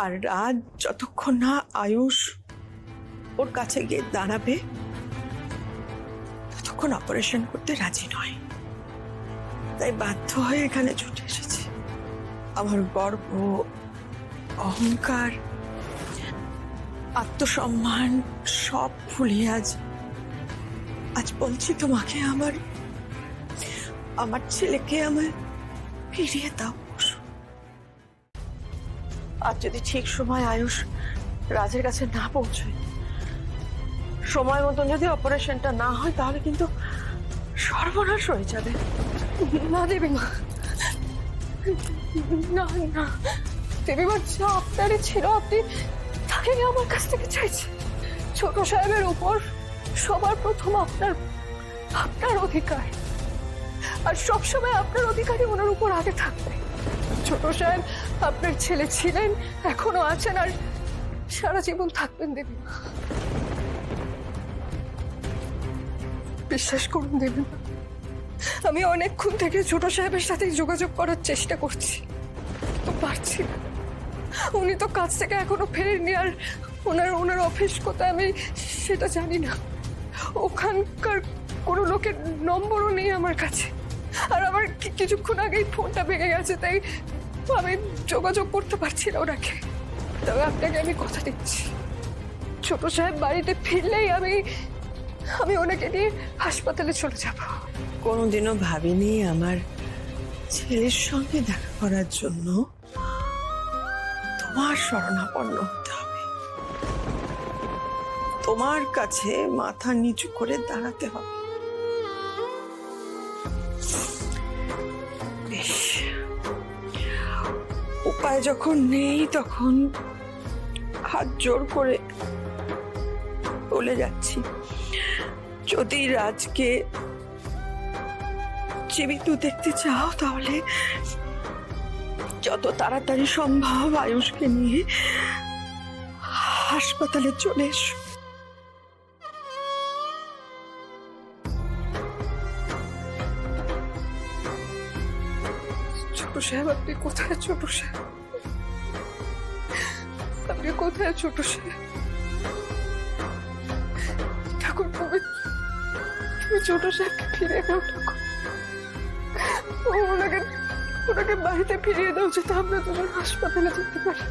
আর রাজ যতক্ষণ না আয়ুষ ওর কাছে গিয়ে দাঁড়াবে ততক্ষণ অপারেশন করতে রাজি নয়। তাই বাধ্য হয়ে এখানে ছুটে এসেছি। আমার গর্ব, অহংকার, আত্মসম্মান সব ভুলিয়ে আজ বলছি তোমাকে, আমার ছেলেকে আমায় ফিরিয়ে দাও। আর যদি ঠিক সময় আয়ুষ রাজের কাছে না পৌঁছয়, সময় মতন যদি অপারেশনটা না হয়, তাহলে কিন্তু সর্বনাশ হয়ে যাবে। না দেবীমা, না না দেবীমা, যা আপনারই ছিল আপনি তাই আমার কাছ থেকে চাইছে। ছোট সাহেবের উপর সবার প্রথম আপনার অধিকার, আর সবসময় আপনার অধিকারই ওনার উপর আগে থাকবে। ছোট সাহেব আপনার ছেলে ছিলেন, এখনো আছেন, আর সারা জীবন থাকবেন দেবীমা। বিশ্বাস করুন দেবীমা, আমি অনেকক্ষণ থেকে ছোট সাহেবের সাথে যোগাযোগ করার চেষ্টা করছি, তো পারছি না। উনি তো কাজ থেকে এখনো ফেরেননি, আর ওনার অফিস কোথায় আমি সেটা জানি না। ওখানকার কোনো লোকের নম্বরও নেই আমার কাছে, আর আমার কিছুক্ষণ আগেই ফোনটা ভেঙে গেছে, তাই আমি যোগাযোগ করতে পারছি না ওনাকে। তবে আপনাকে আমি কথা দিচ্ছি, ছোট সাহেব বাড়িতে ফিরলেই আমি ওনাকে নিয়ে হাসপাতালে চলে যাব। কোনোদিনও ভাবিনি আমার ছেলের সঙ্গে দেখা করার জন্য তোমার শরণাপন্ন হতে হবে, তোমার কাছে মাথা নিচু করে দাঁড়াতে হবে। বেশ, উপায় যখন নেই তখন হাত জোর করে বলে যাচ্ছি, যদি রাজকে জীবিত দেখতে চাও তাহলে যত তাড়াতাড়ি সম্ভব আয়ুষকে নিয়ে হাসপাতালে চলে এসো। ছোট সাহেব, আপনি কোথায়? ছোট সাহেব, আপনি কোথায়? ছোট সাহেব, ঠাকুর, তুমি ছোট সাহেবকে ফিরিয়ে দাও ঠাকুর। ওনাকে বাড়িতে ফিরিয়ে দাও, যাতে আমরা দুজন হাসপাতালে যেতে পারি।